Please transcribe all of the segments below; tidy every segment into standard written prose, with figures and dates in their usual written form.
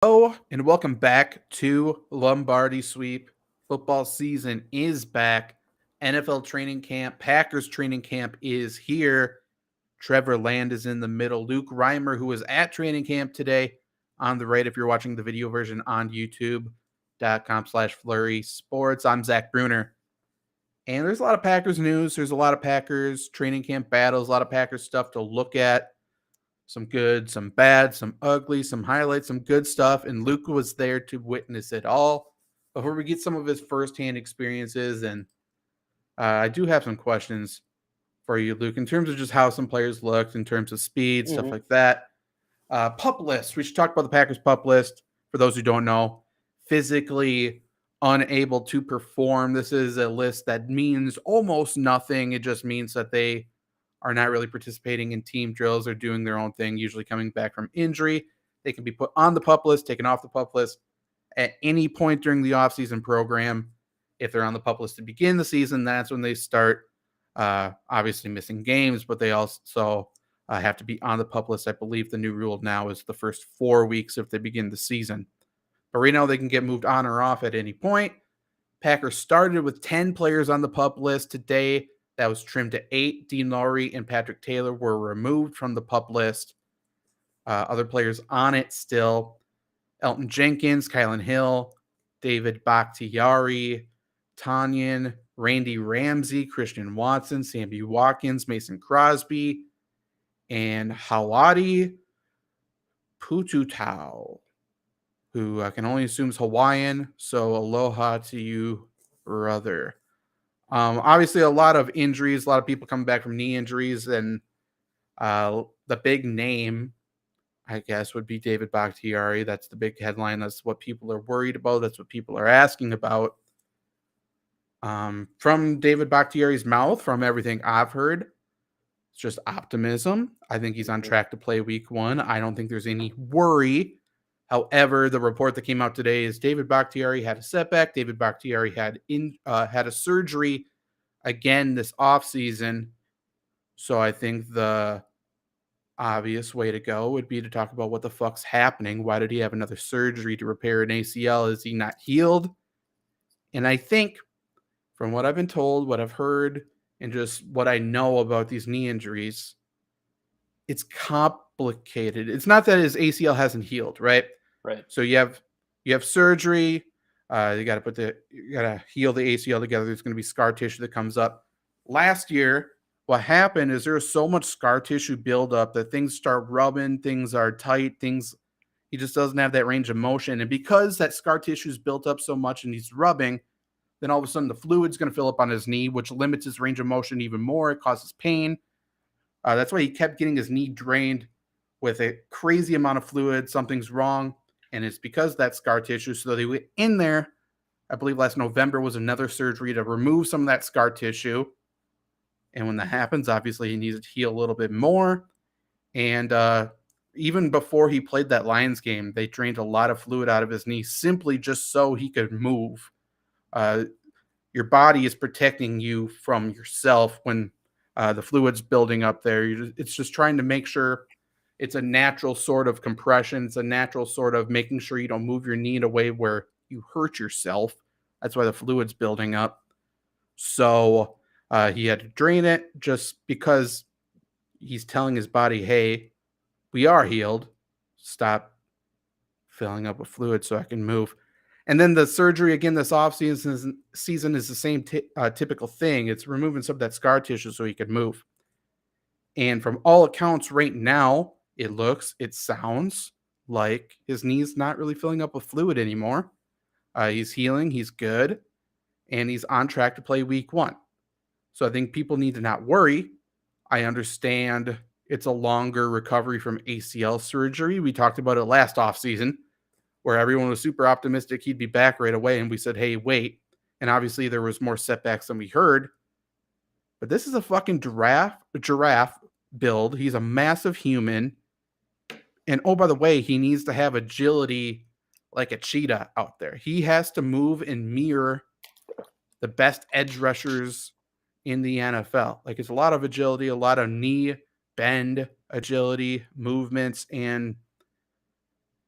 Hello and welcome back to Lombardi Sweep. Football season is back. NFL training camp, Packers training camp is here. Trevor Land is in the middle. Luke Reimer, who was at training camp today, on the right if you're watching the video version on youtube.com/Flurry Sports. I'm Zach Bruner. And there's a lot of Packers news. There's a lot of Packers training camp battles, a lot of Packers stuff to look at. Some good, some bad, some ugly, some highlights, some good stuff. And Luke was there to witness it all. Before we get some of his firsthand experiences, and I do have some questions for you, Luke, in terms of just how some players looked, in terms of speed, stuff like that. Pup list. We should talk about the Packers pup list. For those who don't know, physically unable to perform. This is a list that means almost nothing. It just means that they are not really participating in team drills or doing their own thing, usually coming back from injury. They can be put on the pup list, taken off the pup list at any point during the offseason program. If they're on the pup list to begin the season, that's when they start obviously missing games, but they also have to be on the pup list. I believe the new rule now is the first 4 weeks if they begin the season. But right now they can get moved on or off at any point. Packers started with 10 players on the pup list today. That was trimmed to 8. Dean Lowry and Patrick Taylor were removed from the pup list. Other players on it still: Elton Jenkins, Kylan Hill, David Bakhtiari, Tanyan, Randy Ramsey, Christian Watson, Sammy Watkins, Mason Crosby, and Hawadi Pututau, who I can only assume is Hawaiian. So aloha to you, brother. Obviously, a lot of injuries, a lot of people coming back from knee injuries, and the big name, I guess, would be David Bakhtiari. That's the big headline. That's what people are worried about. That's what people are asking about. From David Bakhtiari's mouth, from everything I've heard, it's just optimism. I think he's on track to play week 1. I don't think there's any worry. However, the report that came out today is David Bakhtiari had a setback. David Bakhtiari had a surgery again this offseason. So I think the obvious way to go would be to talk about what the fuck's happening. Why did he have another surgery to repair an ACL? Is he not healed? And I think from what I've been told, what I've heard, and just what I know about these knee injuries, it's complicated. It's not that his ACL hasn't healed, right? Right. So you have surgery. You got to heal the ACL together. There's going to be scar tissue that comes up. Last year, what happened is there was so much scar tissue buildup that things start rubbing, things are tight, he just doesn't have that range of motion. And because that scar tissue is built up so much and he's rubbing, then all of a sudden the fluid's going to fill up on his knee, which limits his range of motion even more. It causes pain. That's why he kept getting his knee drained with a crazy amount of fluid. Something's wrong. And it's because of that scar tissue. So they went in there. I believe last November was another surgery to remove some of that scar tissue. And when that happens, obviously he needs to heal a little bit more. And even before he played that Lions game, they drained a lot of fluid out of his knee simply just so he could move. Your body is protecting you from yourself when the fluid's building up there. It's just trying to make sure it's a natural sort of compression. It's a natural sort of making sure you don't move your knee in a way where you hurt yourself. That's why the fluid's building up. So he had to drain it just because he's telling his body, hey, we are healed. Stop filling up with fluid so I can move. And then the surgery again this offseason is the same typical thing. It's removing some of that scar tissue so he could move. And from all accounts right now, it sounds like his knee's not really filling up with fluid anymore. He's healing, he's good, and he's on track to play week 1. So I think people need to not worry. I understand it's a longer recovery from ACL surgery. We talked about it last offseason, where everyone was super optimistic he'd be back right away. And we said, hey, wait. And obviously there was more setbacks than we heard. But this is a fucking giraffe build. He's a massive human. And oh, by the way, he needs to have agility like a cheetah out there. He has to move and mirror the best edge rushers in the NFL. Like, it's a lot of agility, a lot of knee bend agility, movements, and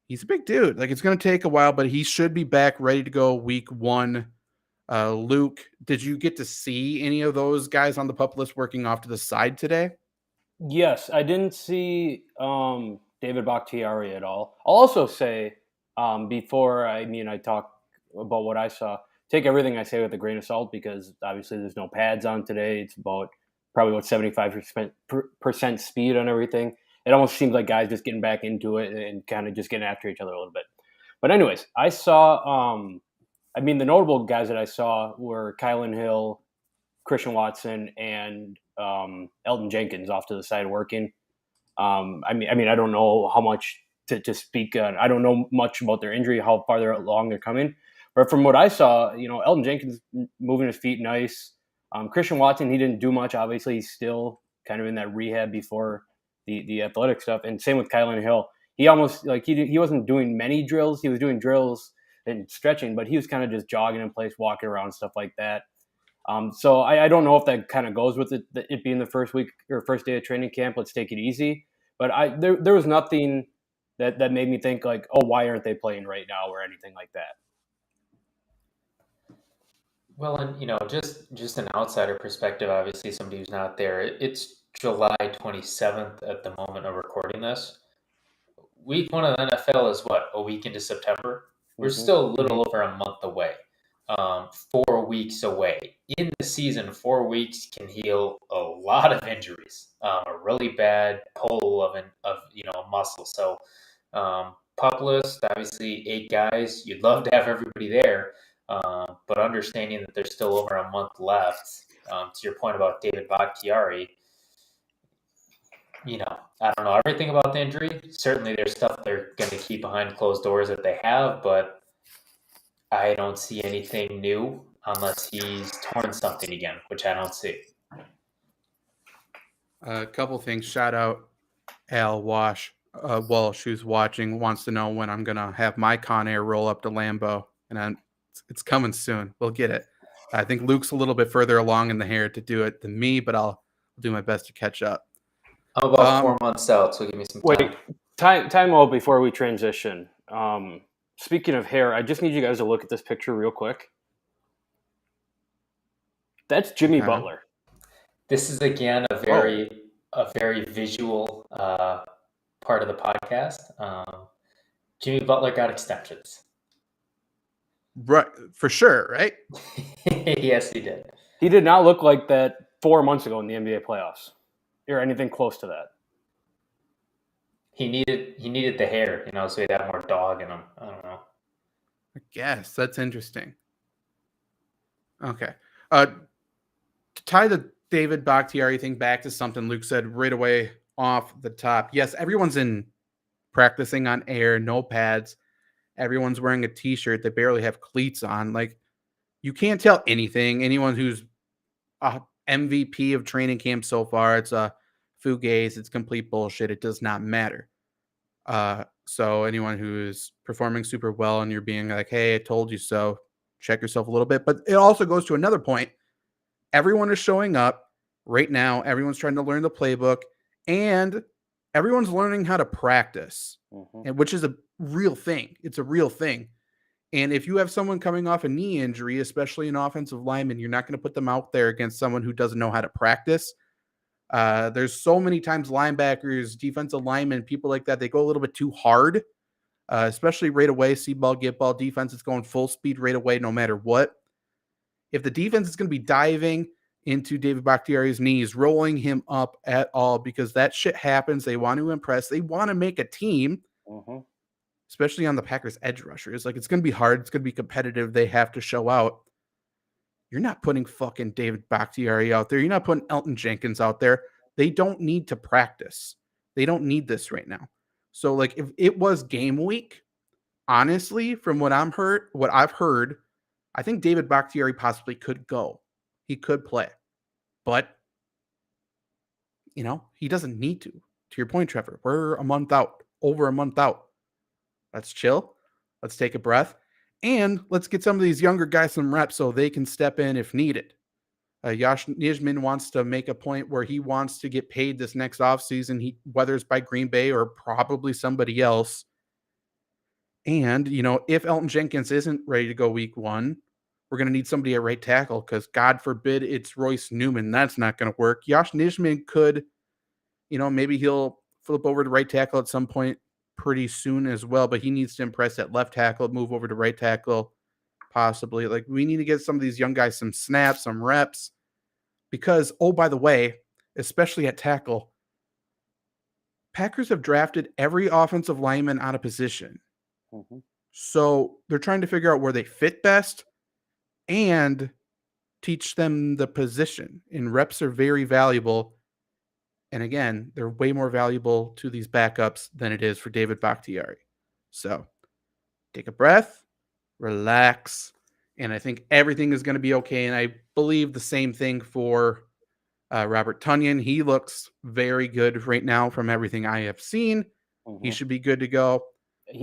He's a big dude. Like, it's going to take a while, but he should be back ready to go week 1. Luke, did you get to see any of those guys on the pup list working off to the side today? Yes, I didn't see David Bakhtiari at all. I'll also say, before I talk about what I saw, take everything I say with a grain of salt because obviously there's no pads on today. It's probably about 75% speed on everything. It almost seems like guys just getting back into it and kind of just getting after each other a little bit. But anyways, I saw. The notable guys that I saw were Kylan Hill, Christian Watson, and Elton Jenkins off to the side working. I don't know how much to speak on. I don't know much about their injury, how far along they're coming. But from what I saw, Elton Jenkins moving his feet nice. Christian Watson, he didn't do much. Obviously, he's still kind of in that rehab before the athletic stuff. And same with Kylan Hill. He almost he wasn't doing many drills. He was doing drills and stretching, but he was kind of just jogging in place, walking around, stuff like that. So I don't know if that kind of goes with it being the first week or first day of training camp. Let's take it easy. But there was nothing that made me think like, oh, why aren't they playing right now or anything like that. Well, and just an outsider perspective, obviously somebody who's not there. It's July 27th at the moment of recording this. Week 1 of the NFL is what, a week into September? We're still a little over a month away. 4 weeks away. In the season, 4 weeks can heal a lot of injuries. A really bad pull of a muscle. So, pup list, obviously 8 guys. You'd love to have everybody there, but understanding that there's still over a month left. To your point about David Bakhtiari, I don't know everything about the injury. Certainly, there's stuff they're going to keep behind closed doors that they have, but I don't see anything new unless he's torn something again, which I don't see. A couple things. Shout out Al Walsh, who's watching, wants to know when I'm going to have my Con Air roll up to Lambeau. And it's coming soon. We'll get it. I think Luke's a little bit further along in the hair to do it than me, but I'll do my best to catch up. I'm about 4 months out, so give me some time. Wait, time out before we transition. Speaking of hair, I just need you guys to look at this picture real quick. That's Jimmy Butler. This is again a very visual part of the podcast. Jimmy Butler got extensions. Right, for sure, right? Yes, he did. He did not look like that 4 months ago in the NBA playoffs, or anything close to that. He needed the hair, so he'd have more dog in him. I don't know. I guess that's interesting. Okay. To tie the David Bakhtiari thing back to something Luke said right away off the top. Yes, everyone's in practicing on air, no pads. Everyone's wearing a t-shirt. They barely have cleats on. Like, you can't tell anything. Anyone who's a MVP of training camp so far, it's a fugazi. It's complete bullshit. It does not matter. So anyone who is performing super well and you're being like, hey, I told you so, check yourself a little bit. But it also goes to another point. Everyone is showing up right now. Everyone's trying to learn the playbook and everyone's learning how to practice, and which is a real thing. It's a real thing. And if you have someone coming off a knee injury, especially an offensive lineman, you're not going to put them out there against someone who doesn't know how to practice. There's so many times linebackers, defensive linemen, people like that, they go a little bit too hard, especially right away, see ball, get ball. Defense is going full speed right away, no matter what. If the defense is going to be diving into David Bakhtiari's knees, rolling him up at all, because that shit happens. They want to impress. They want to make a team, especially on the Packers edge rushers. Like, it's going to be hard. It's going to be competitive. They have to show out. You're not putting fucking David Bakhtiari out there. You're not putting Elton Jenkins out there. They don't need to practice. They don't need this right now. So, like, if it was game week, honestly, from what I've heard, I think David Bakhtiari possibly could go. He could play. But, he doesn't need to. To your point, Trevor, we're a month out, over a month out. Let's chill. Let's take a breath. And let's get some of these younger guys some reps so they can step in if needed. Yash Nijman wants to make a point where he wants to get paid this next offseason, whether it's by Green Bay or probably somebody else. And, if Elton Jenkins isn't ready to go week 1, we're going to need somebody at right tackle because God forbid it's Royce Newman. That's not going to work. Josh Nijman could, maybe he'll flip over to right tackle at some point pretty soon as well, but he needs to impress at left tackle, move over to right tackle, possibly. Like, we need to get some of these young guys some snaps, some reps, because, oh, by the way, especially at tackle, Packers have drafted every offensive lineman out of position. Mm-hmm. So they're trying to figure out where they fit best and teach them the position. And reps are very valuable. And again, they're way more valuable to these backups than it is for David Bakhtiari. So take a breath, relax, and I think everything is going to be okay. And I believe the same thing for Robert Tonyan. He looks very good right now from everything I have seen. Mm-hmm. He should be good to go.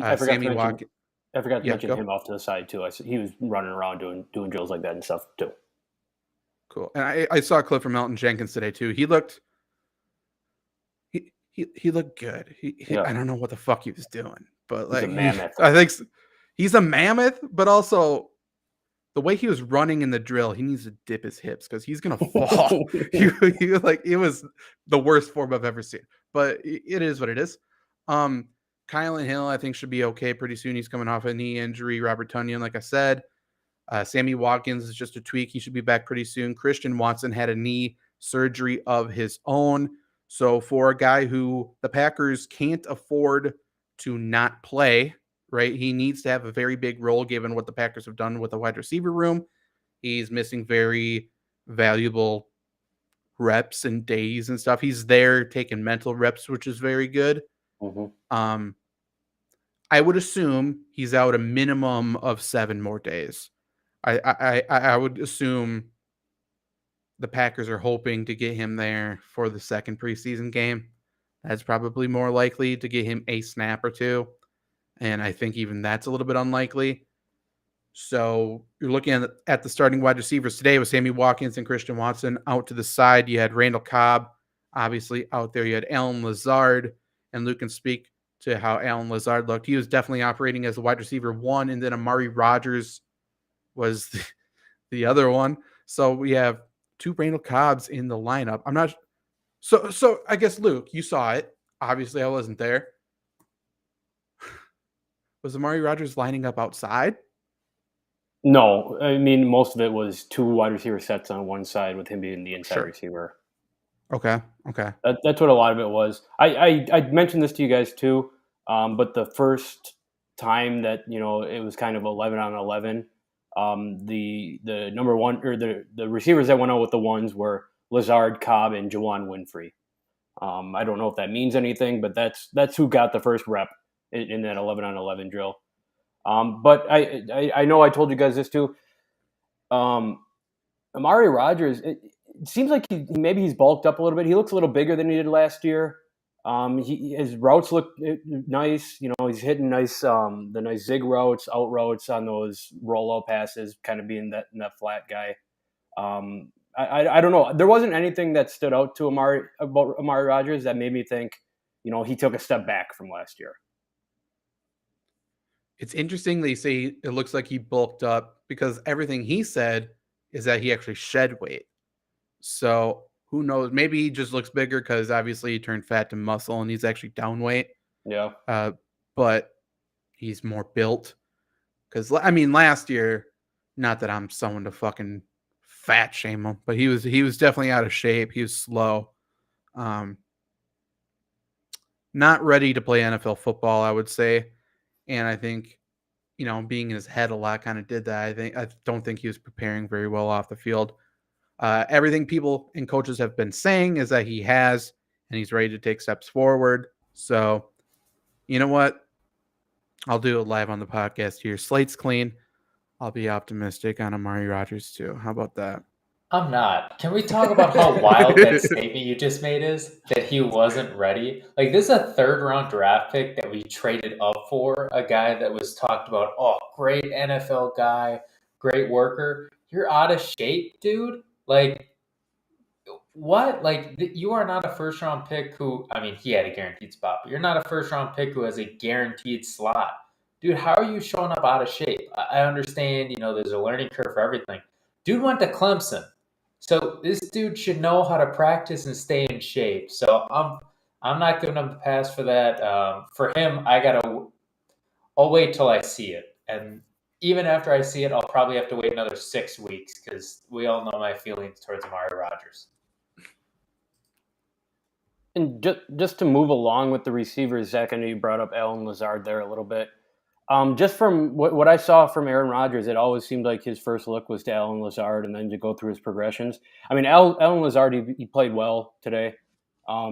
I forgot to Yeah, mention him off to the side too. He was running around doing drills like that and stuff too. Cool. And I saw a clip from Elton Jenkins today too. He looked good. I don't know what the fuck he was doing, but He's a mammoth. I think he's a mammoth, but also the way he was running in the drill, he needs to dip his hips because he's gonna fall. It was the worst form I've ever seen, but it is what it is. Kylan Hill, I think, should be okay pretty soon. He's coming off a knee injury. Robert Tonyan, like I said. Sammy Watkins is just a tweak. He should be back pretty soon. Christian Watson had a knee surgery of his own. So for a guy who the Packers can't afford to not play, right? He needs to have a very big role given what the Packers have done with the wide receiver room. He's missing very valuable reps and days and stuff. He's there taking mental reps, which is very good. Mm-hmm. I would assume he's out a minimum of 7 more days. I would assume the Packers are hoping to get him there for the second preseason game. That's probably more likely to get him a snap or two. And I think even that's a little bit unlikely. So you're looking at the starting wide receivers today with Sammy Watkins and Christian Watson out to the side. You had Randall Cobb, obviously, out there. You had Alan Lazard, and Luke can speak to how Alan Lazard looked. He was definitely operating as a wide receiver 1, and then Amari Rogers was the other one. So we have 2 Randall Cobbs in the lineup. I'm not so I guess, Luke, you saw it. Obviously, I wasn't there. Was Amari Rogers lining up outside? No, I mean, most of it was 2 wide receiver sets on one side with him being the inside receiver. Okay. That's what a lot of it was. I mentioned this to you guys too, but the first time that it was kind of 11 on 11, the number one or the receivers that went out with the ones were Lazard, Cobb, and Juwan Winfrey. I don't know if that means anything, but that's who got the first rep in that 11 on 11 drill. But I know I told you guys this too. Amari Rogers, it seems like maybe he's bulked up a little bit. He looks a little bigger than he did last year. His routes look nice. He's hitting nice, the nice zig routes, out routes on those rollout passes, kind of being that flat guy. I don't know. There wasn't anything that stood out to Amari Rogers that made me think, he took a step back from last year. It's interesting they say it looks like he bulked up because everything he said is that he actually shed weight. So who knows? Maybe he just looks bigger because obviously he turned fat to muscle and he's actually down weight. Yeah. But he's more built. Because, last year, not that I'm someone to fucking fat shame him, but he was definitely out of shape. He was slow. Not ready to play NFL football, I would say. And I think, being in his head a lot kind of did that. I don't think he was preparing very well off the field. Everything people and coaches have been saying is that he has, and he's ready to take steps forward. So, you know what? I'll do it live on the podcast here. Slate's clean. I'll be optimistic on Amari Rogers too. How about that? I'm not. Can we talk about how wild that statement you just made is? That he wasn't ready? Like, this is a 3rd-round draft pick that we traded up for, a guy that was talked about, great NFL guy, great worker. You're out of shape, dude? Like, what? Like, you are not a first-round pick who, he had a guaranteed spot, but you're not a first-round pick who has a guaranteed slot. dude, how are you showing up out of shape? I understand, there's a learning curve for everything. Dude went to Clemson. So this dude should know how to practice and stay in shape. So I'm not giving him a pass for that. For him, I'll wait till I see it. And even after I see it, I'll probably have to wait another 6 weeks because we all know my feelings towards Amari Rogers. And just to move along with the receivers, Zach, I know you brought up Allen Lazard there a little bit. Just from what I saw from Aaron Rodgers, it always seemed like his first look was to Allen Lazard and then to go through his progressions. I mean, Allen Lazard, he played well today.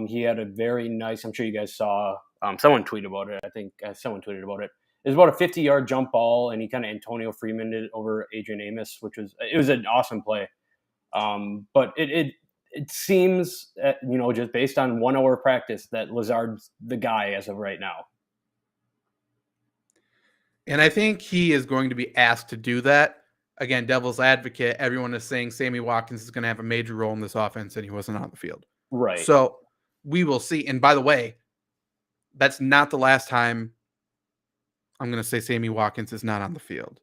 He had a very nice, I'm sure you guys saw, someone tweeted about it. I think someone tweeted about it. It was about a 50-yard jump ball, and he kind of Antonio Freemaned it over Adrian Amos, it was an awesome play. But it seems, just based on 1 hour practice, that Lazard's the guy as of right now. And I think he is going to be asked to do that. Again, devil's advocate, everyone is saying Sammy Watkins is going to have a major role in this offense, and he wasn't on the field. Right. So we will see. And by the way, that's not the last time I'm going to say Sammy Watkins is not on the field.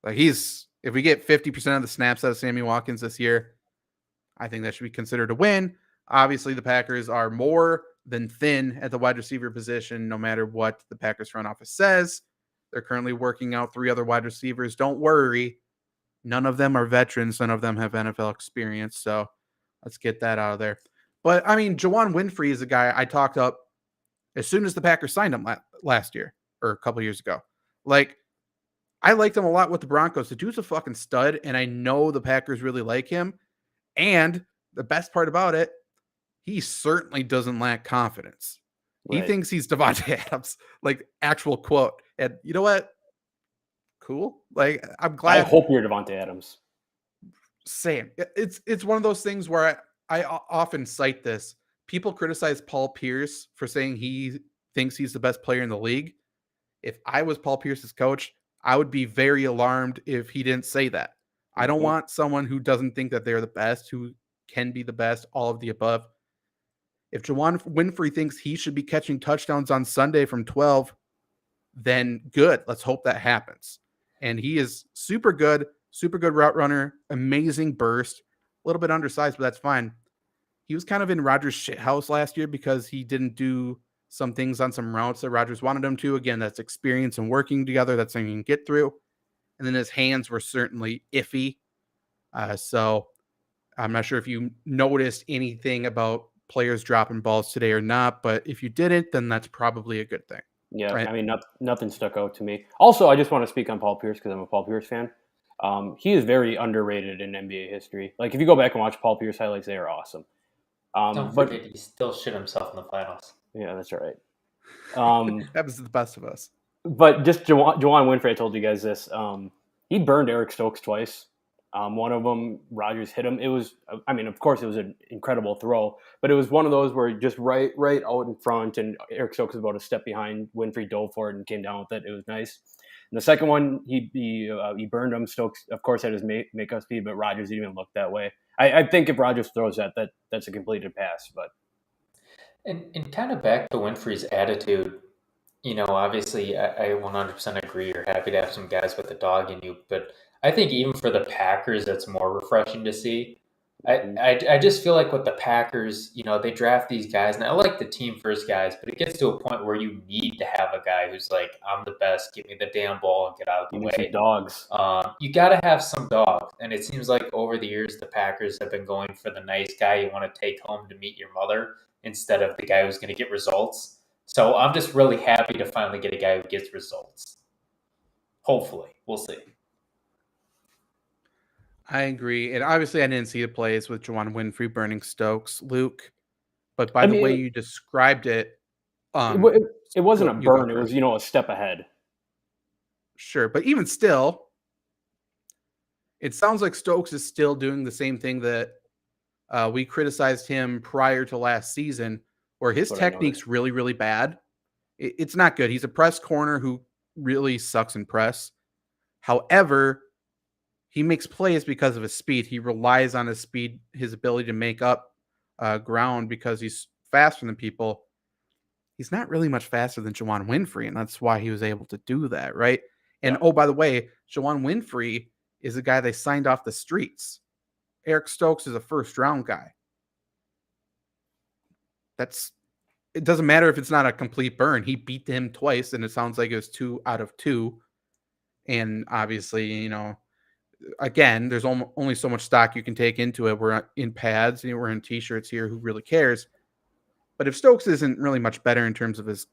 Like if we get 50% of the snaps out of Sammy Watkins this year, I think that should be considered a win. Obviously, the Packers are more than thin at the wide receiver position, no matter what the Packers front office says. They're currently working out 3 other wide receivers. Don't worry. None of them are veterans. None of them have NFL experience. So let's get that out of there. But, I mean, Juwann Winfrey is a guy I talked up as soon as the Packers signed him last year or a couple years ago. Like, I liked him a lot with the Broncos. The dude's a fucking stud, and I know the Packers really like him. And the best part about it, he certainly doesn't lack confidence. Right. He thinks he's Davante Adams, like actual quote. And you know what? Cool. Like, I'm glad. I hope you're Davante Adams. Same. It's one of those things where I often cite this. People criticize Paul Pierce for saying he thinks he's the best player in the league. If I was Paul Pierce's coach, I would be very alarmed if he didn't say that. Mm-hmm. I don't want someone who doesn't think that they're the best, who can be the best, all of the above. If Juwann Winfrey thinks he should be catching touchdowns on Sunday from 12, then good. Let's hope that happens. And he is super good route runner, amazing burst, a little bit undersized, but that's fine. He was kind of in Rodgers' shithouse last year because he didn't do some things on some routes that Rodgers wanted him to. Again, that's experience and working together. That's something you can get through. And then his hands were certainly iffy. So I'm not sure if you noticed anything about players dropping balls today or not, but if you didn't, then that's probably a good thing. Yeah, right? I mean, nothing stuck out to me. Also, I just want to speak on Paul Pierce because I'm a Paul Pierce fan. He is very underrated in NBA history. Like, if you go back and watch Paul Pierce highlights, they are awesome. Don't forget, he still shit himself in the finals. Yeah, that's right. That was the best of us. But just Juwann Winfrey, I told you guys this. He burned Eric Stokes twice. One of them, Rodgers hit him. It was, I mean, of course, it was an incredible throw, but it was one of those where just right out in front, and Eric Stokes was about a step behind. Winfrey dove for it and came down with it. It was nice. And the second one, he burned him. Stokes, of course, had his makeup speed, but Rodgers didn't even look that way. I think if Rodgers throws that's a completed pass. But and kind of back to Winfrey's attitude, obviously I 100% agree. You're happy to have some guys with a dog in you, but I think even for the Packers, that's more refreshing to see. I just feel like with the Packers, they draft these guys, and I like the team first guys, but it gets to a point where you need to have a guy who's like, I'm the best, give me the damn ball and get out of the way. Some dogs. You got to have some dogs, and it seems like over the years, the Packers have been going for the nice guy you want to take home to meet your mother instead of the guy who's going to get results. So I'm just really happy to finally get a guy who gets results. Hopefully. We'll see. I agree. And obviously I didn't see the plays with Juwann Winfrey burning Stokes, Luke. But by the way you described it, it wasn't a burn. It was, a step ahead. Sure. But even still, it sounds like Stokes is still doing the same thing that we criticized him prior to last season, where his technique's really, really bad. It's not good. He's a press corner who really sucks in press. However, he makes plays because of his speed. He relies on his speed, his ability to make up ground because he's faster than people. he's not really much faster than Juwan Winfrey, and that's why he was able to do that, right? And Yeah. oh, by the way, Juwan Winfrey is a guy they signed off the streets. Eric Stokes is a first-round guy. It doesn't matter if it's not a complete burn. He beat him twice, and it sounds like it was 2 out of 2. And obviously, again, there's only so much stock you can take into it. We're in pads, we're in t-shirts here. Who really cares? But if Stokes isn't really much better in terms of his,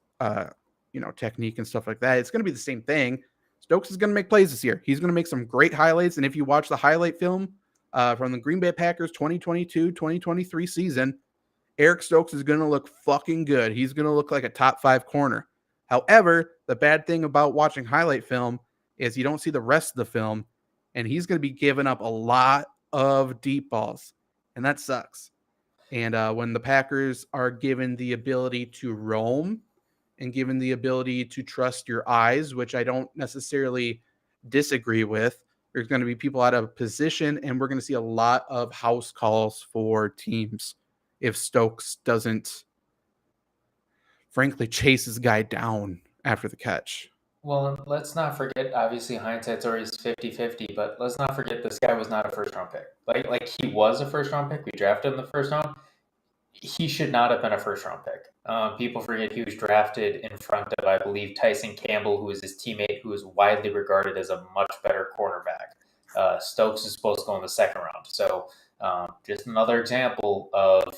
technique and stuff like that, it's going to be the same thing. Stokes is going to make plays this year. He's going to make some great highlights. And if you watch the highlight film from the Green Bay Packers 2022-2023 season, Eric Stokes is going to look fucking good. He's going to look like a top 5 corner. However, the bad thing about watching highlight film is you don't see the rest of the film, and he's going to be giving up a lot of deep balls, and that sucks. And when the Packers are given the ability to roam and given the ability to trust your eyes, which I don't necessarily disagree with, there's going to be people out of position, and we're going to see a lot of house calls for teams if Stokes doesn't, frankly, chase his guy down after the catch. Well, and let's not forget, obviously hindsight's always 50-50, but let's not forget this guy was not a first-round pick. Like he was a first-round pick. We drafted him in the first round. He should not have been a first-round pick. People forget he was drafted in front of, I believe, Tyson Campbell, who was his teammate, who is widely regarded as a much better cornerback. Stokes is supposed to go in the second round. So just another example of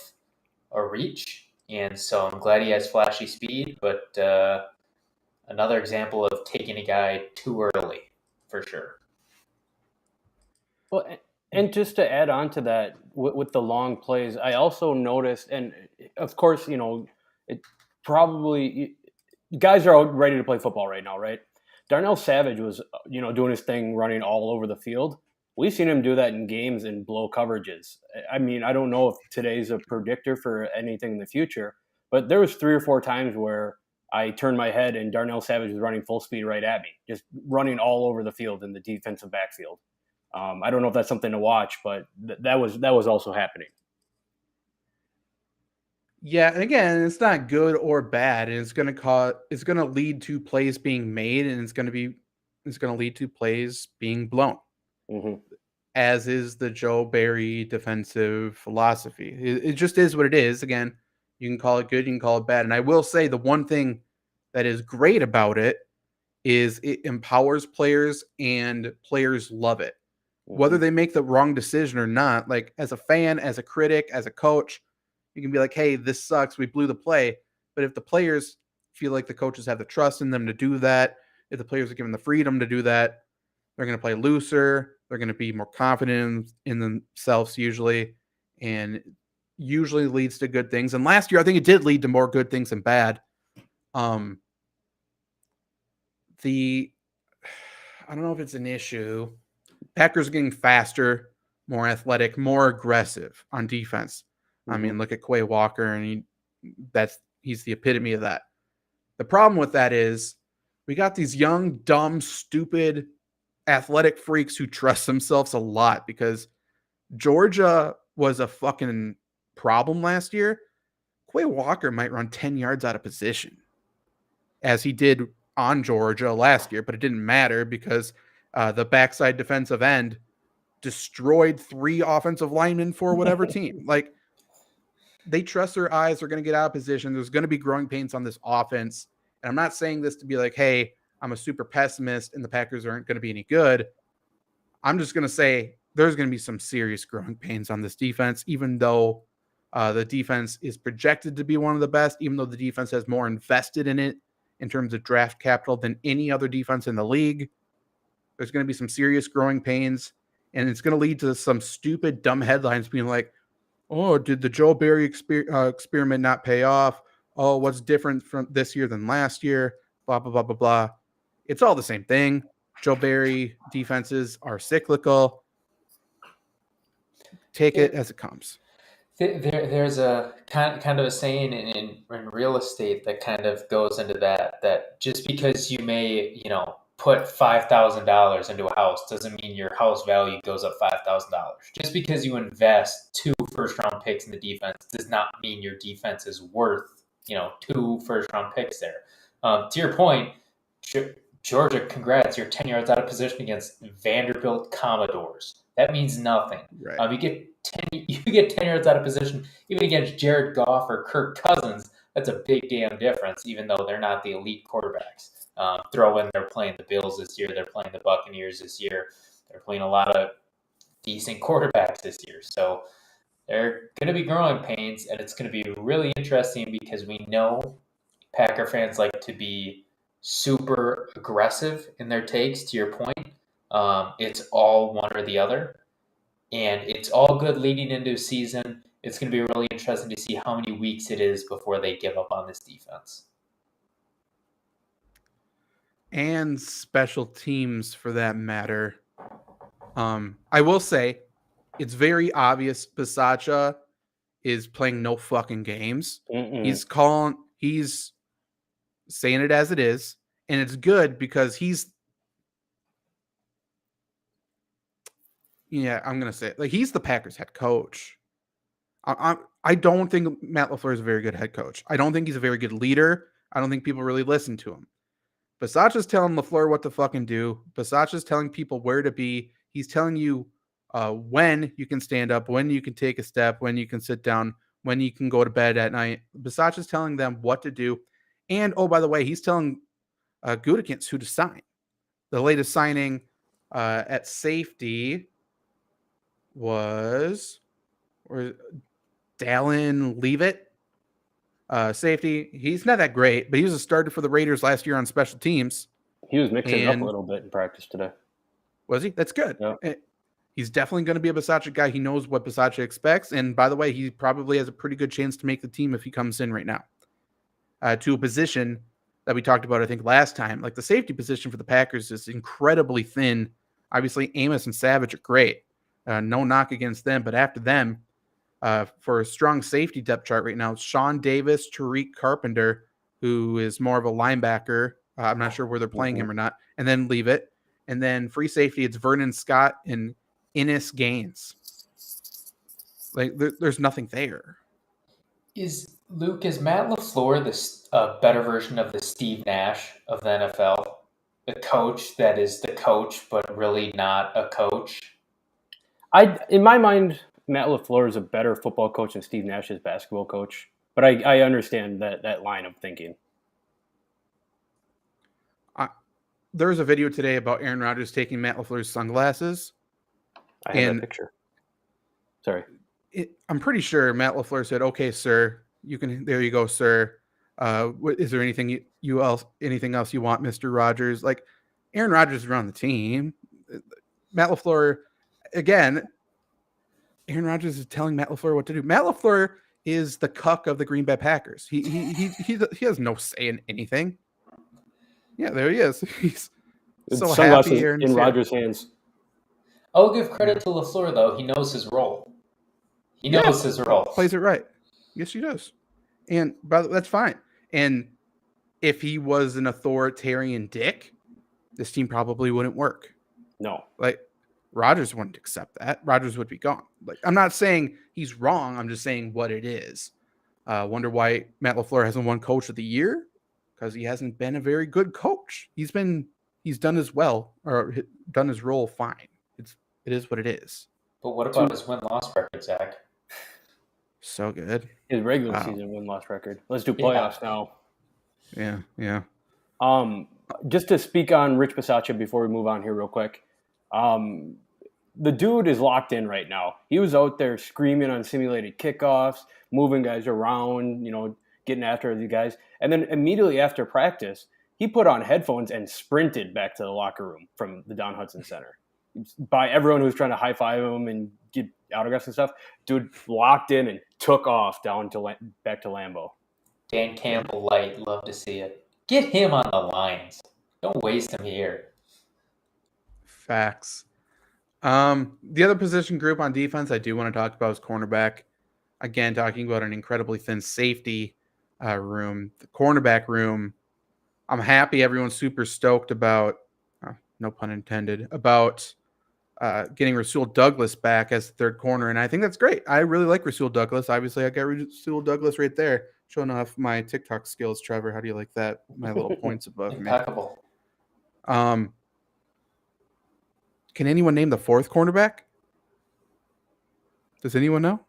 a reach. And so I'm glad he has flashy speed, but another example of taking a guy too early, for sure. Well, and just to add on to that, with the long plays, I also noticed, and of course, it probably guys are ready to play football right now, right? Darnell Savage was, doing his thing, running all over the field. We've seen him do that in games and blow coverages. I mean, I don't know if today's a predictor for anything in the future, but there was 3 or 4 times where I turned my head and Darnell Savage was running full speed right at me, just running all over the field in the defensive backfield. I don't know if that's something to watch, but that was also happening. Yeah, and again, it's not good or bad, and it's going to lead to plays being made, and it's going to lead to plays being blown. Mm-hmm. As is the Joe Barry defensive philosophy. It just is what it is. Again, you can call it good, you can call it bad. And I will say the one thing that is great about it is it empowers players, and players love it. Mm-hmm. Whether they make the wrong decision or not, like as a fan, as a critic, as a coach, you can be like, hey, this sucks, we blew the play. But if the players feel like the coaches have the trust in them to do that, if the players are given the freedom to do that, they're going to play looser. They're going to be more confident in themselves usually, and usually leads to good things. And last year, I think it did lead to more good things than bad. I don't know if it's an issue. Packers are getting faster, more athletic, more aggressive on defense. Mm-hmm. I mean, look at Quay Walker, and he's the epitome of that. The problem with that is we got these young, dumb, stupid, athletic freaks who trust themselves a lot, because Georgia was a fucking problem last year. Quay Walker might run 10 yards out of position, as he did on Georgia last year, but it didn't matter because the backside defensive end destroyed 3 offensive linemen for whatever team. Like, they trust their eyes. They're going to get out of position. There's going to be growing pains on this offense. And I'm not saying this to be like, hey, I'm a super pessimist and the Packers aren't going to be any good. I'm just going to say there's going to be some serious growing pains on this defense, even though the defense is projected to be one of the best, even though the defense has more invested in it in terms of draft capital than any other defense in the league. There's going to be some serious growing pains, and it's going to lead to some stupid, dumb headlines being like, oh, did the Joe Barry experiment not pay off? Oh, what's different from this year than last year? Blah, blah, blah, blah, blah. It's all the same thing. Joe Barry defenses are cyclical. Take it as it comes. There's a kind of a saying in real estate that kind of goes into that just because you may, put $5,000 into a house doesn't mean your house value goes up $5,000. Just because you invest 2 first-round picks in the defense does not mean your defense is worth 2 first-round picks there. To your point, Georgia, congrats, you're 10 yards out of position against Vanderbilt Commodores. That means nothing. Right. You get 10 yards out of position even against Jared Goff or Kirk Cousins. That's a big damn difference, even though they're not the elite quarterbacks. Throw in they're playing the Bills this year, they're playing the Buccaneers this year, they're playing a lot of decent quarterbacks this year. So they're going to be growing pains, and it's going to be really interesting because we know Packer fans like to be super aggressive in their takes, to your point. It's all one or the other, and it's all good leading into a season. It's going to be really interesting to see how many weeks it is before they give up on this defense. And special teams, for that matter. I will say, it's very obvious Bisaccia is playing no fucking games. He's saying it as it is, and it's good because he's the Packers head coach. I don't think Matt LaFleur is a very good head coach. I don't think he's a very good leader. I don't think people really listen to him. Bisaccia's telling LaFleur what to fucking do. Bisaccia's telling people where to be. He's telling you when you can stand up, when you can take a step, when you can sit down, when you can go to bed at night. Bisaccia's telling them what to do. And, oh, by the way, he's telling Gutekunst who to sign. The latest signing at safety was Dallin Leavitt. Safety, he's not that great, but he was a starter for the Raiders last year on special teams. He was mixing it up a little bit in practice today. Was he? That's good. Yeah. He's definitely going to be a Bisaccia guy. He knows what Bisaccia expects. And by the way, he probably has a pretty good chance to make the team if he comes in right now. To a position that we talked about, I think, last time. Like the safety position for the Packers is incredibly thin. Obviously, Amos and Savage are great. No knock against them. But after them, for a strong safety depth chart right now, it's Sean Davis, Tariq Carpenter, who is more of a linebacker. I'm not sure where they're playing him or not. And then leave it. And then free safety, it's Vernon Scott and Innis Gaines. Like there's nothing there. Is Matt LaFleur this better version of the Steve Nash of the NFL? The coach that is the coach, but really not a coach? In my mind, Matt LaFleur is a better football coach than Steve Nash is basketball coach. But I understand that line of thinking. There was a video today about Aaron Rodgers taking Matt LaFleur's sunglasses. I have that picture. Sorry. I'm pretty sure Matt LaFleur said, "Okay, sir, you can. There you go, sir. Is there anything anything else you want, Mr. Rodgers?" Like Aaron Rodgers is around the team. Matt LaFleur, again. Aaron Rodgers is telling Matt LaFleur what to do. Matt LaFleur is the cuck of the Green Bay Packers. He has no say in anything. Yeah, there he is. He's so happy here in Rodgers' hands. I'll give credit to LaFleur, though. He knows his role. He knows his role. Plays it right. Yes, he does. And that's fine. And if he was an authoritarian dick, this team probably wouldn't work. No. Like, Rodgers wouldn't accept that. Rodgers would be gone. Like, I'm not saying he's wrong. I'm just saying what it is. Wonder why Matt LaFleur hasn't won Coach of the Year? Because he hasn't been a very good coach. He's done his role fine. It is what it is. But what about his win-loss record, Zach? So good. His regular season win-loss record. Let's do playoffs now. Yeah. Just to speak on Rich Bisaccia before we move on here real quick. The dude is locked in right now. He was out there screaming on simulated kickoffs, moving guys around, getting after the guys. And then immediately after practice, he put on headphones and sprinted back to the locker room from the Don Hudson Center. By everyone who was trying to high-five him and get autographs and stuff, dude locked in and took off back to Lambeau. Dan Campbell light, love to see it. Get him on the lines. Don't waste him here. Facts. The other position group on defense I do want to talk about is cornerback. Again, talking about an incredibly thin safety room. The cornerback room, I'm happy everyone's super stoked about, no pun intended, about getting Rasul Douglas back as the third corner. And I think that's great. I really like Rasul Douglas. Obviously, I got Rasul Douglas right there. Showing off my TikTok skills, Trevor. How do you like that? My little points above me. Impeccable. Can anyone name the fourth cornerback? Does anyone know?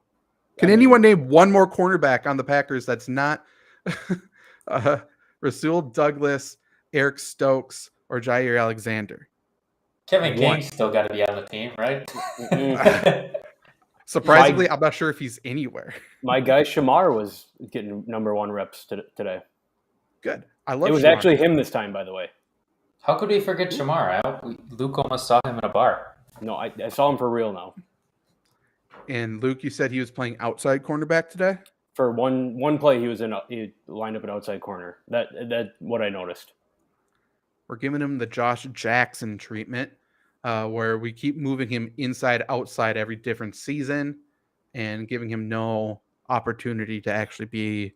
Can anyone name one more cornerback on the Packers that's not Rasul Douglas, Eric Stokes, or Jair Alexander? Kevin King's still got to be on the team, right? Surprisingly, I'm not sure if he's anywhere. My guy Shamar was getting number 1 reps today. Good. I love. It was Shamar. actually him this time, by the way. How could we forget Shamar? Luke almost saw him in a bar. No, I saw him for real now. And Luke, you said he was playing outside cornerback today? For one play, he lined up an outside corner. That what I noticed. We're giving him the Josh Jackson treatment, where we keep moving him inside, outside every different season, and giving him no opportunity to actually be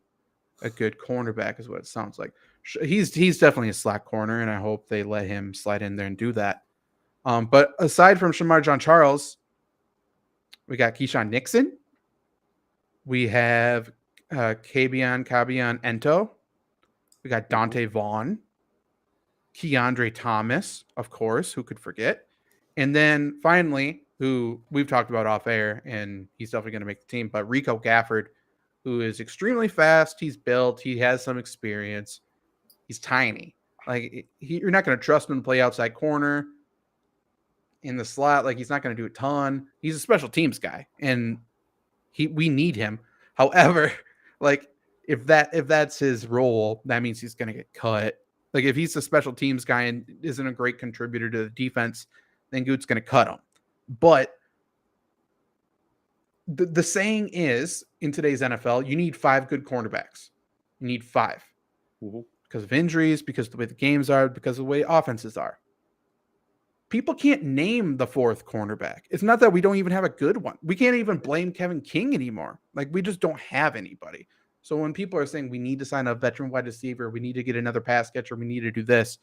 a good cornerback, is what it sounds like. He's definitely a slack corner, and I hope they let him slide in there and do that. But aside from Shamar Jean-Charles, we got Keyshawn Nixon. We have Kabion Ento. We got Dante Vaughn. Keandre Thomas, of course, who could forget. And then finally, who we've talked about off air, and he's definitely going to make the team, but Rico Gafford, who is extremely fast. He's built. He has some experience. He's tiny. Like, you're not going to trust him to play outside corner in the slot. Like, he's not going to do a ton. He's a special teams guy, and we need him. However, like, if that's his role, that means he's going to get cut. Like, if he's a special teams guy and isn't a great contributor to the defense, then Goot's going to cut him. But the saying is, in today's NFL, you need 5 good cornerbacks. You need 5. Mm-hmm. Because of injuries, because of the way the games are, because of the way offenses are. People can't name the 4th cornerback. It's not that we don't even have a good one. We can't even blame Kevin King anymore. Like, we just don't have anybody. So when people are saying we need to sign a veteran wide receiver, we need to get another pass catcher, we need to do this,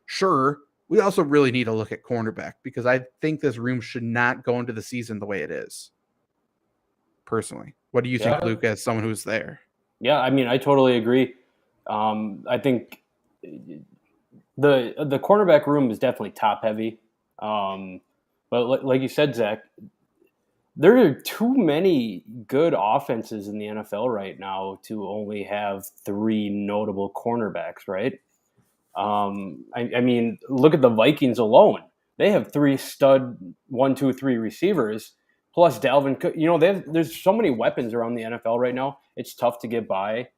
sure, we also really need to look at cornerback, because I think this room should not go into the season the way it is. Personally. What do you think, Luke, as someone who's there? Yeah, I mean, I totally agree. I think the cornerback room is definitely top heavy. But like you said, Zach, there are too many good offenses in the NFL right now to only have 3 notable cornerbacks, right? I mean, look at the Vikings alone. They have 3 stud 1, 2, 3 receivers, plus Dalvin Cook. You know, there's so many weapons around the NFL right now. It's tough to get by.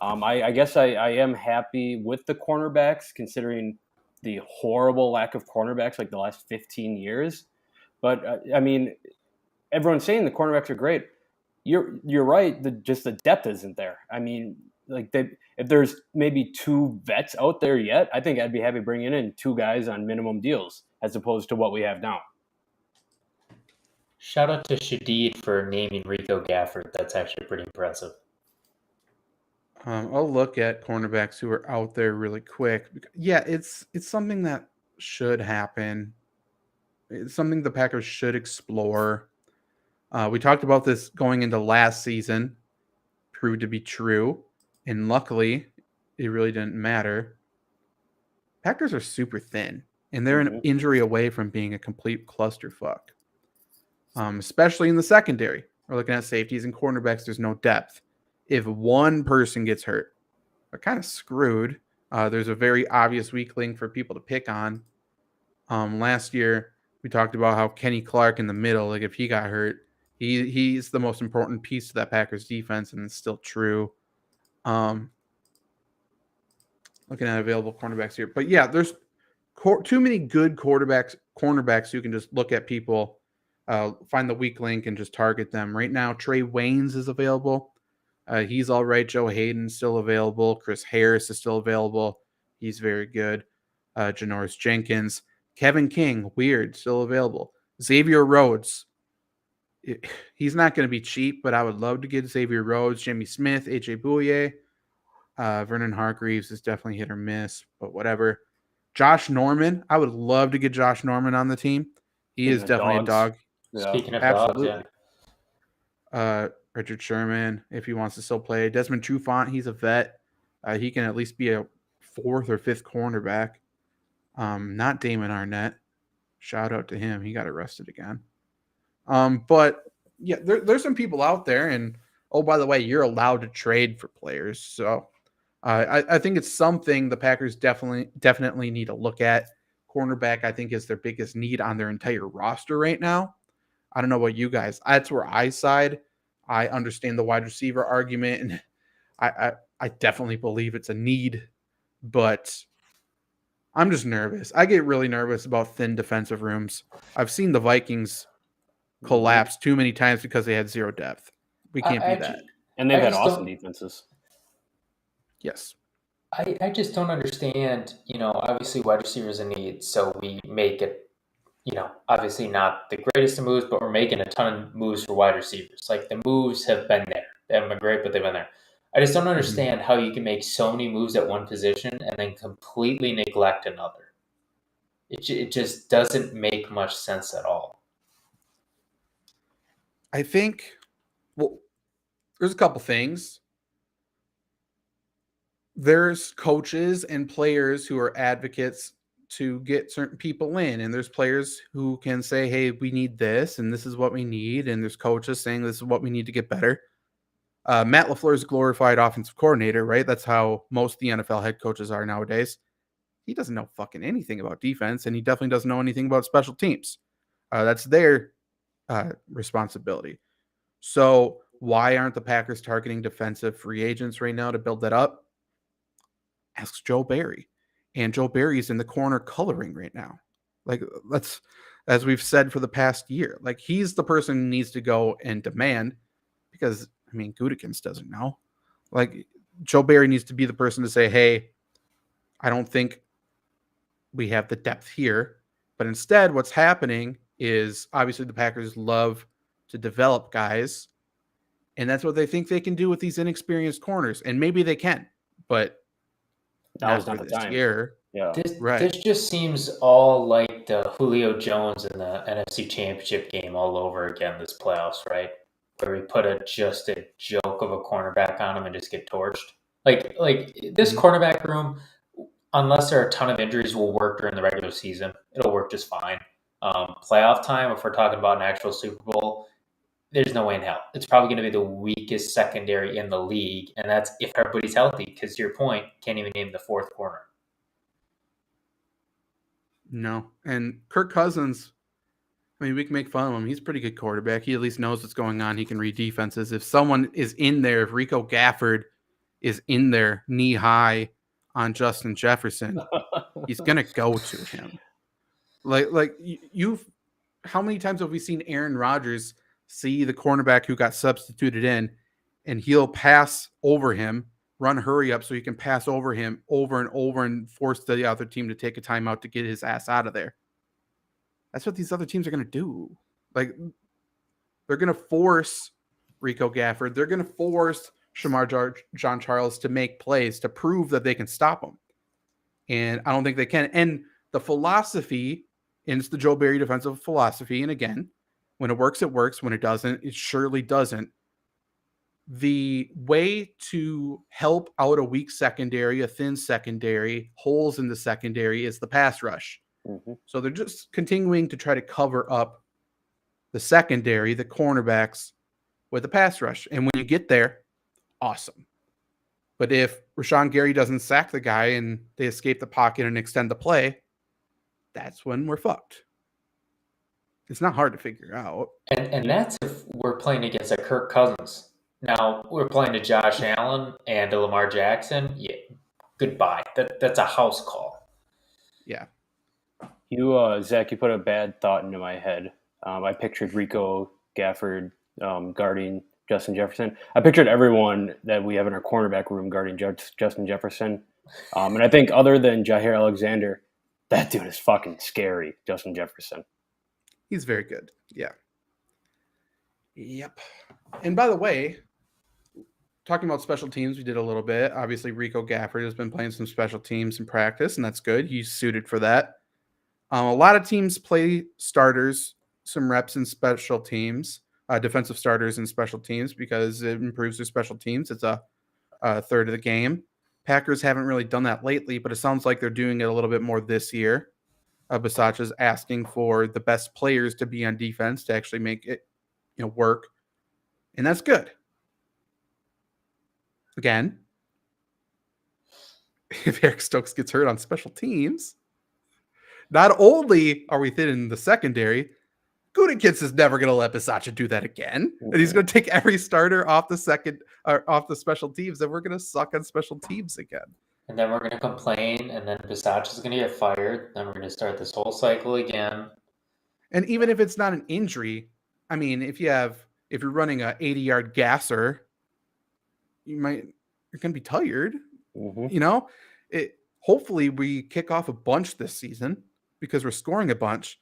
I guess I am happy with the cornerbacks, considering the horrible lack of cornerbacks like the last 15 years. But I mean, everyone's saying the cornerbacks are great. You're right. Just the depth isn't there. I mean, like, if there's maybe 2 vets out there yet, I think I'd be happy bringing in 2 guys on minimum deals as opposed to what we have now. Shout out to Shadid for naming Rico Gafford. That's actually pretty impressive. I'll look at cornerbacks who are out there really quick. Yeah, it's something that should happen. It's something the Packers should explore. We talked about this going into last season. Proved to be true. And luckily, it really didn't matter. Packers are super thin. And they're an injury away from being a complete clusterfuck. Especially in the secondary. We're looking at safeties and cornerbacks. There's no depth. If one person gets hurt, they're kind of screwed. There's a very obvious weak link for people to pick on. Last year, we talked about how Kenny Clark in the middle, like, if he got hurt, he's the most important piece to that Packers defense, and it's still true. Looking at available cornerbacks here. But yeah, there's too many good cornerbacks who can just look at people, find the weak link, and just target them. Right now, Trey Waynes is available. He's all right. Joe Hayden's still available. Chris Harris is still available. He's very good. Janoris Jenkins. Kevin King, weird, still available. Xavier Rhodes. He's not going to be cheap, but I would love to get Xavier Rhodes, Jimmy Smith, AJ Bouye. Vernon Hargreaves is definitely hit or miss, but whatever. Josh Norman. I would love to get Josh Norman on the team. He is definitely a dog. Yeah. Speaking of absolutely. dogs, yeah. Richard Sherman, if he wants to still play. Desmond Trufant, he's a vet. He can at least be a 4th or 5th cornerback. Not Damon Arnett. Shout out to him. He got arrested again. But yeah, there's some people out there. And oh, by the way, you're allowed to trade for players. So I think it's something the Packers definitely need to look at. Cornerback, I think, is their biggest need on their entire roster right now. I don't know about you guys. That's where I side. I understand the wide receiver argument, and I definitely believe it's a need, but I'm just nervous. I get really nervous about thin defensive rooms. I've seen the Vikings collapse too many times because they had 0 depth. We can't be that. And they've I had just awesome don't- defenses. Yes. I just don't understand, obviously wide receivers a need, so we make it, obviously not the greatest of moves, but we're making a ton of moves for wide receivers. Like, the moves have been there. They haven't been great, but they've been there. I just don't understand how you can make so many moves at one position and then completely neglect another. It just doesn't make much sense at all. I think, well, there's a couple things. There's coaches and players who are advocates to get certain people in, and there's players who can say, hey, we need this and this is what we need, and there's coaches saying this is what we need to get better. Matt LaFleur's a glorified offensive coordinator, right? That's how most of the NFL head coaches are nowadays. He doesn't know fucking anything about defense, and he definitely doesn't know anything about special teams. That's their responsibility. So why aren't the Packers targeting defensive free agents right now to build that up? Ask Joe Barry. And Joe Barry's in the corner coloring right now. Like, let's, as we've said for the past year, like, he's the person who needs to go and demand, because, I mean, Gutekunst doesn't know. Like, Joe Barry needs to be the person to say, hey, I don't think we have the depth here. But instead, what's happening is, obviously the Packers love to develop guys, and that's what they think they can do with these inexperienced corners. And maybe they can, but That was not not for the this time. year. Yeah. This just seems all like the Julio Jones in the NFC Championship game all over again this playoffs, right? Where we put just a joke of a cornerback on him and just get torched. Like this cornerback room, unless there are a ton of injuries, will work during the regular season. It'll work just fine. Playoff time, if we're talking about an actual Super Bowl, there's no way in hell. It's probably going to be the weakest secondary in the league, and that's if everybody's healthy. Because to your point, can't even name the 4th corner. No. And Kirk Cousins, I mean, we can make fun of him. He's a pretty good quarterback. He at least knows what's going on. He can read defenses. If someone is in there, if Rico Gafford is in there knee high on Justin Jefferson, he's going to go to him. Like you've, how many times have we seen Aaron Rodgers see the cornerback who got substituted in, and he'll pass over him, run hurry up so he can pass over him over and over and force the other team to take a timeout to get his ass out of there? That's what these other teams are going to do. Like, they're going to force Rico Gafford. They're going to force Shamar John Charles to make plays to prove that they can stop him. And I don't think they can. And the philosophy, and it's the Joe Barry defensive philosophy, and again, when it works, it works. When it doesn't, it surely doesn't. The way to help out a weak secondary, a thin secondary, holes in the secondary, is the pass rush. Mm-hmm. So they're just continuing to try to cover up the secondary, the cornerbacks, with the pass rush. And when you get there, awesome. But if Rashawn Gary doesn't sack the guy and they escape the pocket and extend the play, that's when we're fucked. It's not hard to figure out. And that's if we're playing against a Kirk Cousins. Now, we're playing a Josh Allen and a Lamar Jackson. Yeah, goodbye. That's a house call. Yeah. You, Zach, you put a bad thought into my head. I pictured Rico Gafford guarding Justin Jefferson. I pictured everyone that we have in our cornerback room guarding Justin Jefferson. And I think other than Jair Alexander, that dude is fucking scary, Justin Jefferson. He's very good. Yeah. Yep. And by the way, talking about special teams, we did a little bit. Obviously, Rico Gafford has been playing some special teams in practice, and that's good. He's suited for that. A lot of teams play starters, some reps in special teams. defensive starters and special teams because it improves their special teams. It's a third of the game. Packers haven't really done that lately, but it sounds like they're doing it a little bit more this year. Bisaccia's asking for the best players to be on defense to actually make it, work, and that's good. Again, if Eric Stokes gets hurt on special teams, not only are we thin in the secondary, Gutekunst is never going to let Bisaccia do that again, and he's going to take every starter off the special teams, and we're going to suck on special teams again. And then we're going to complain, and then Bisaccia's going to get fired. Then we're going to start this whole cycle again. And even if it's not an injury, I mean, if you're running a 80-yard gasser, you're going to be tired. Mm-hmm. Hopefully we kick off a bunch this season because we're scoring a bunch.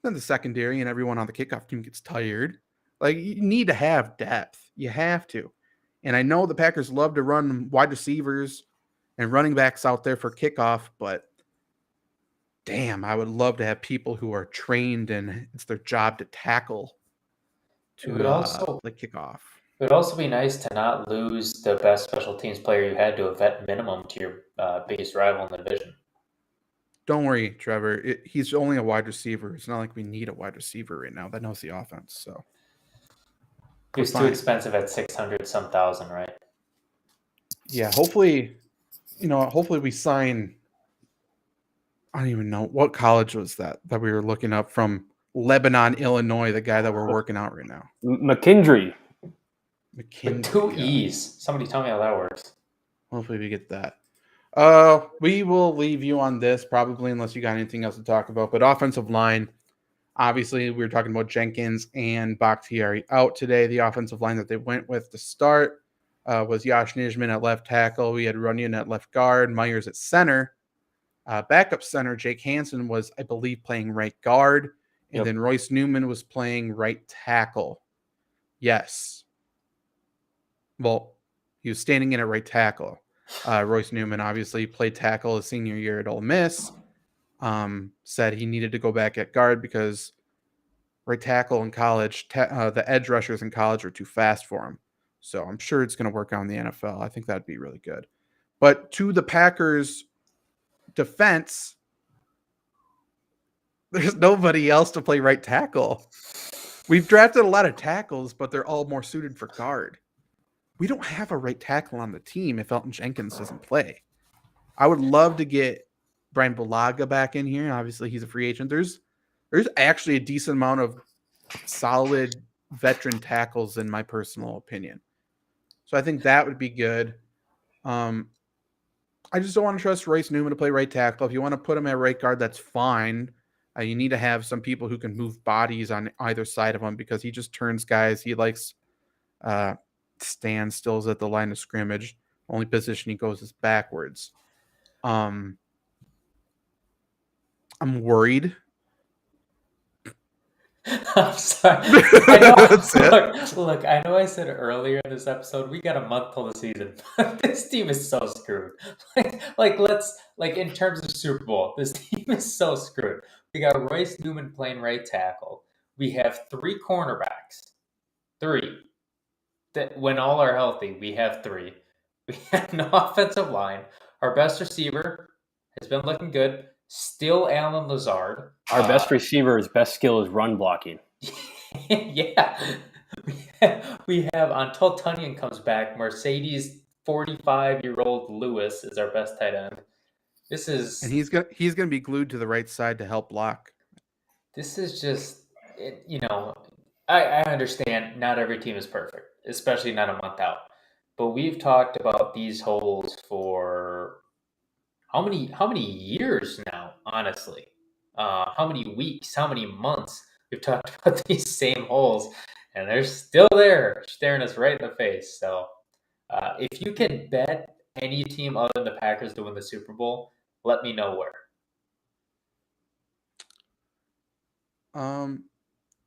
Then the secondary and everyone on the kickoff team gets tired. Like, you need to have depth. You have to. And I know the Packers love to run wide receivers and running backs out there for kickoff, but damn, I would love to have people who are trained and it's their job to tackle to the kickoff. It would also be nice to not lose the best special teams player you had to a vet minimum to your biggest rival in the division. Don't worry, Trevor. He's only a wide receiver. It's not like we need a wide receiver right now that knows the offense. So he was too expensive at 600-some thousand, right? Yeah, hopefully we sign. I don't even know what college was that we were looking up from Lebanon, Illinois. The guy that we're working out right now, McKendry. With two E's. Somebody tell me how that works. Hopefully we get that. We will leave you on this probably unless you got anything else to talk about. But offensive line, obviously, we were talking about Jenkins and Bakhtiari out today. The offensive line that they went with to start was Josh Nijman at left tackle. We had Runyon at left guard, Myers at center. Backup center, Jake Hansen was, I believe, playing right guard. And then Royce Newman was playing right tackle. Yes. Well, he was standing in at right tackle. Royce Newman obviously played tackle his senior year at Ole Miss. Said he needed to go back at guard because right tackle in college, the edge rushers in college are too fast for him. So I'm sure it's going to work out in the NFL. I think that'd be really good. But to the Packers' defense, there's nobody else to play right tackle. We've drafted a lot of tackles, but they're all more suited for guard. We don't have a right tackle on the team if Elton Jenkins doesn't play. I would love to get Brian Bulaga back in here. Obviously, he's a free agent. There's actually a decent amount of solid veteran tackles in my personal opinion. So I think that would be good. I just don't want to trust Royce Newman to play right tackle. If you want to put him at right guard, that's fine. You need to have some people who can move bodies on either side of him because he just turns guys. He likes standstills at the line of scrimmage. Only position he goes is backwards. I'm worried. I'm sorry. Look, I know I said earlier in this episode, we got a month till the season. This team is so screwed. Like in terms of Super Bowl, this team is so screwed. We got Royce Newman playing right tackle. We have 3 cornerbacks. 3. That when all are healthy, we have 3. We have no offensive line. Our best receiver has been looking good. Still Alan Lazard. Our best receiver's best skill is run blocking. Yeah. We have, until Tunyon comes back, Mercedes 45-year-old Lewis is our best tight end. And he's gonna be glued to the right side to help block. This is just, I understand not every team is perfect, especially not a month out. But we've talked about these holes for how many years now, honestly? How many weeks, how many months we've talked about these same holes, and they're still there, staring us right in the face. So if you can bet any team other than the Packers to win the Super Bowl, let me know where.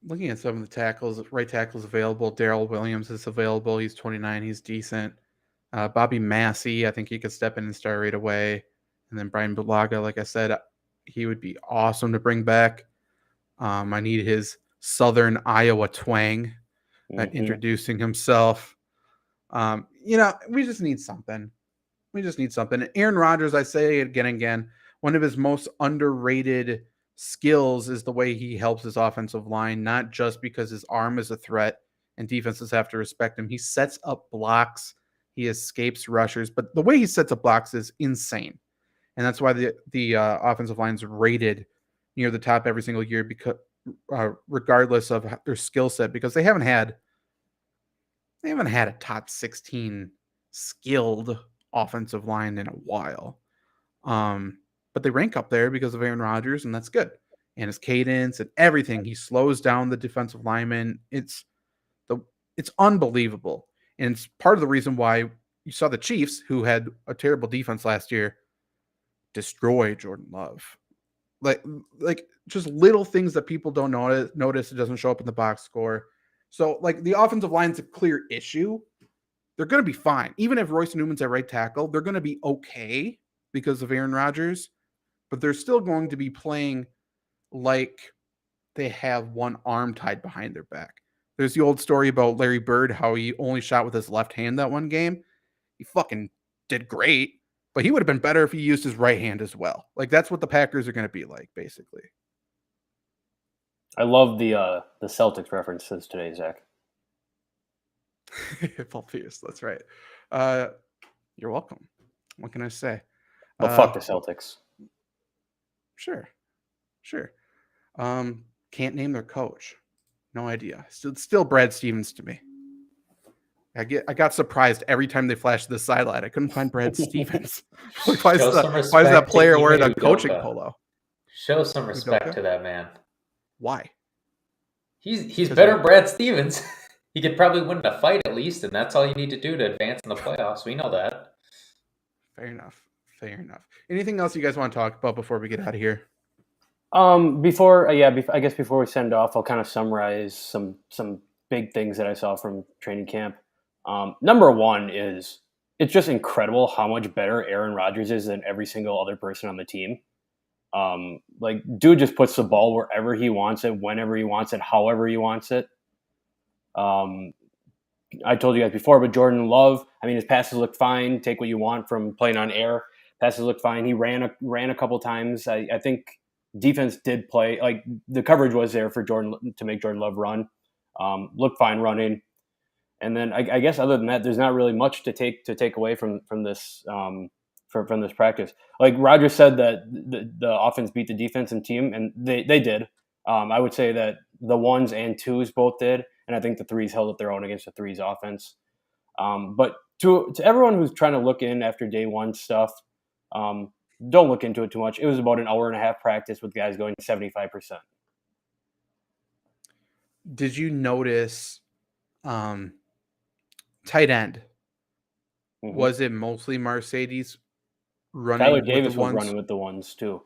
Looking at some of the tackles, right tackles available. Darrell Williams is available. He's 29. He's decent. Bobby Massey, I think he could step in and start right away. And then Brian Bulaga, like I said, he would be awesome to bring back. I need his Southern Iowa twang. introducing himself. We just need something. And Aaron Rodgers, I say it again, one of his most underrated skills is the way he helps his offensive line, not just because his arm is a threat and defenses have to respect him. He sets up blocks, he escapes rushers, but the way he sets up blocks is insane. And that's why the offensive line is rated near the top every single year, because regardless of their skill set, because they haven't had a top 16 skilled offensive line in a while. But they rank up there because of Aaron Rodgers, and that's good. And his cadence and everything, he slows down the defensive lineman. It's unbelievable. And it's part of the reason why you saw the Chiefs, who had a terrible defense last year, destroy Jordan Love. Like just little things that people don't notice. It doesn't show up in the box score. So like the offensive line's a clear issue. They're going to be fine. Even if Royce Newman's at right tackle, they're going to be okay because of Aaron Rodgers, but they're still going to be playing like they have one arm tied behind their back. There's the old story about Larry Bird, how he only shot with his left hand that one game. He fucking did great, but he would have been better if he used his right hand as well. Like that's what the Packers are going to be like, basically. I love the Celtics references today, Zach. Paul Pierce, that's right. You're welcome. What can I say? But fuck the Celtics. Sure. Can't name their coach. No idea. Still Brad Stevens to me. I got surprised every time they flashed the sideline. I couldn't find Brad Stevens. Why is that player wearing a coaching polo? Show some respect to that man. Why? He's better than Brad Stevens. He could probably win a fight at least, and that's all you need to do to advance in the playoffs. We know that. Fair enough. Anything else you guys want to talk about before we get out of here? Before we send off, I'll kind of summarize some big things that I saw from training camp. Number one is it's just incredible how much better Aaron Rodgers is than every single other person on the team. Like dude just puts the ball wherever he wants it, whenever he wants it, however he wants it. I told you guys before, but Jordan Love, I mean, his passes look fine. Take what you want from playing on air. Passes look fine. He ran a couple times. I think defense did play, like the coverage was there for Jordan to make Jordan Love run. Looked fine running. And then I guess other than that, there's not really much to take away from this from this practice. Like Rodgers said that the offense beat the defense and team, and they did. I would say that the ones and twos both did, and I think the threes held up their own against the threes offense. But to everyone who's trying to look in after day one stuff, don't look into it too much. It was about an hour and a half practice with guys going 75%. Did you notice tight end? Mm-hmm. Was it mostly Mercedes running? Tyler Davis was running with the ones too.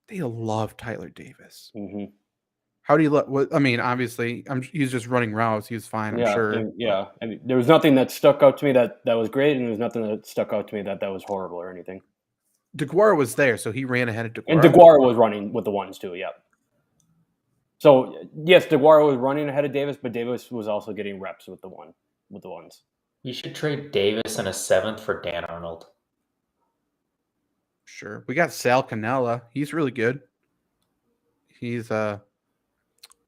They love Tyler Davis. Mm-hmm. How do you look? I mean, obviously, he's just running routes. He was fine, I'm sure. I mean, there was nothing that stuck out to me that was great, and there was nothing that stuck out to me that was horrible or anything. DeGuara was there, so he ran ahead of DeGuara. And DeGuara was running with the ones too, yeah. So, yes, DeGuara was running ahead of Davis, but Davis was also getting reps with the ones. You should trade Davis in a 7th for Dan Arnold. Sure. We got Sal Cannella. He's really good. He's a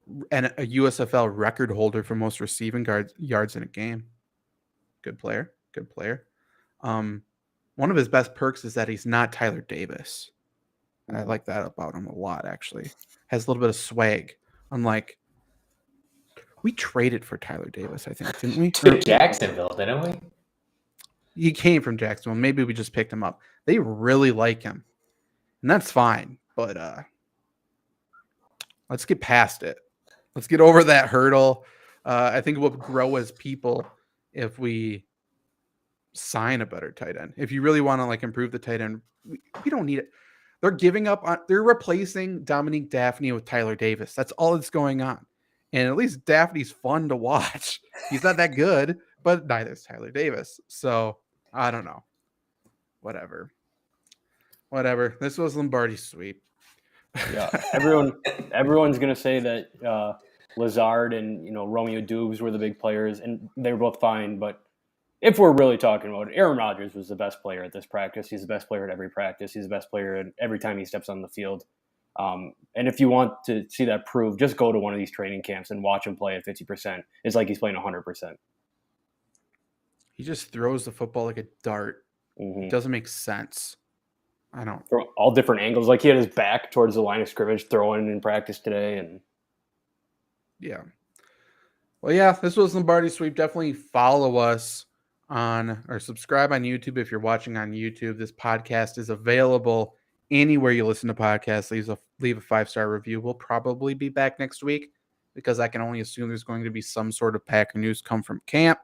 USFL record holder for most receiving yards in a game. Good player. One of his best perks is that he's not Tyler Davis. And I like that about him a lot, actually. Has a little bit of swag. Unlike, we traded for Tyler Davis, I think, didn't we? To Jacksonville, didn't we? He came from Jacksonville. Maybe we just picked him up. They really like him. And that's fine. But let's get past it. Let's get over that hurdle. I think we'll grow as people if we sign a better tight end. If you really want to like improve the tight end, we don't need it. They're giving up on. They're replacing Dominique Daphne with Tyler Davis. That's all that's going on. And at least Daphne's fun to watch. He's not that good, but neither is Tyler Davis. So I don't know. Whatever. This was Lombardi Sweep. Yeah, everyone's gonna say that Lazard and Romeo Dubes were the big players, and they were both fine. But if we're really talking about it, Aaron Rodgers was the best player at this practice. He's the best player at every practice. He's the best player at every time he steps on the field. And if you want to see that proved, just go to one of these training camps and watch him play at 50%. It's like he's playing 100%. He just throws the football like a dart. Mm-hmm. It doesn't make sense. I don't. From all different angles. Like he had his back towards the line of scrimmage throwing in practice today. And yeah. Well, yeah, this was Lombardi Sweep. Definitely follow us on or subscribe on YouTube if you're watching on YouTube. This podcast is available anywhere you listen to podcasts. Leave a 5-star review. We'll probably be back next week because I can only assume there's going to be some sort of Packer news come from camp.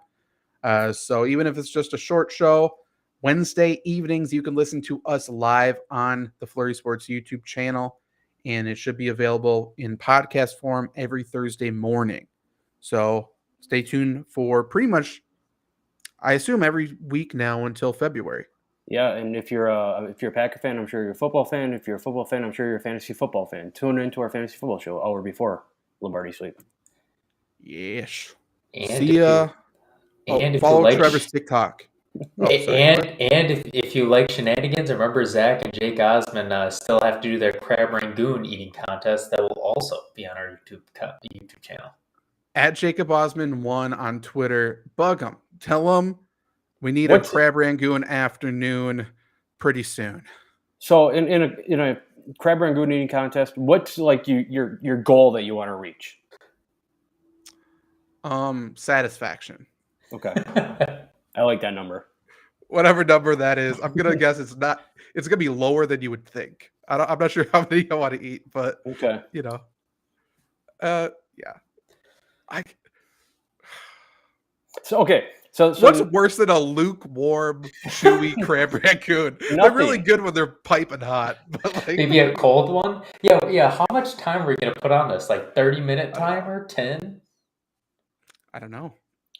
So even if it's just a short show, Wednesday evenings, you can listen to us live on the Flurry Sports YouTube channel, and it should be available in podcast form every Thursday morning. So stay tuned for pretty much, I assume, every week now until February. Yeah, and if you're a Packer fan, I'm sure you're a football fan. If you're a football fan, I'm sure you're a fantasy football fan. Tune into our fantasy football show hour before Lombardi Sweep. Yes. And see ya. Follow Trevor's TikTok. If you like shenanigans, remember Zach and Jake Osmond still have to do their crab rangoon eating contest. That will also be on our YouTube channel. At Jacob Osmond 1 on Twitter. Bug him. Tell him we need a crab rangoon afternoon pretty soon. So in a crab rangoon eating contest, what's like your goal that you want to reach? Satisfaction. Okay. I like that number. Whatever number that is, I'm gonna guess it's gonna be lower than you would think. I'm not sure how many I want to eat, but okay. Yeah. So what's worse than a lukewarm, chewy crab rangoon? They're really good when they're piping hot. But like, maybe a cold one? Yeah. How much time are we gonna put on this? Like 30-minute timer? 10? I don't know.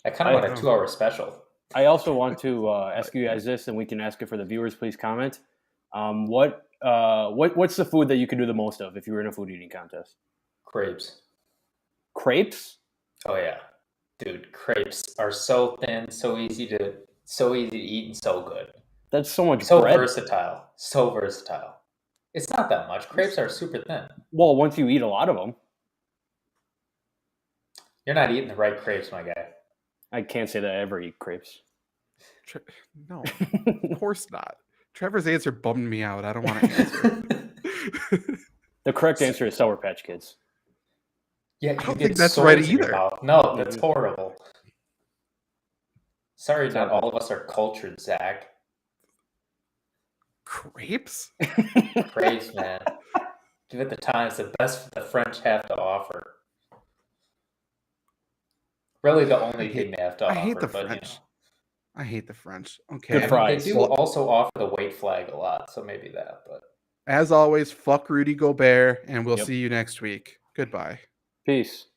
I kind of want a 2-hour special. I also want to ask you guys this, and we can ask it for the viewers. Please comment. What's the food that you could do the most of if you were in a food eating contest? Crepes. Crepes? Oh yeah, dude, crepes are so thin, so easy to eat, and so good. That's so much bread. So versatile. It's not that much. Crepes are super thin. Well, once you eat a lot of them. You're not eating the right crepes, my guy. I can't say that I ever eat crepes. No, of course not. Trevor's answer bummed me out. I don't want to answer. The correct answer is Sour Patch Kids. Yeah, I don't think that's right either. No, that's horrible. Sorry, not all of us are cultured, Zach. Crepes? Crepes, man. Give it the time. It's the best the French have to offer. Really, the only thing they have to offer. I hate the French. I hate the French. Okay. Good fries. They do also offer the white flag a lot, so maybe that. But as always, fuck Rudy Gobert, and we'll see you next week. Goodbye. Peace.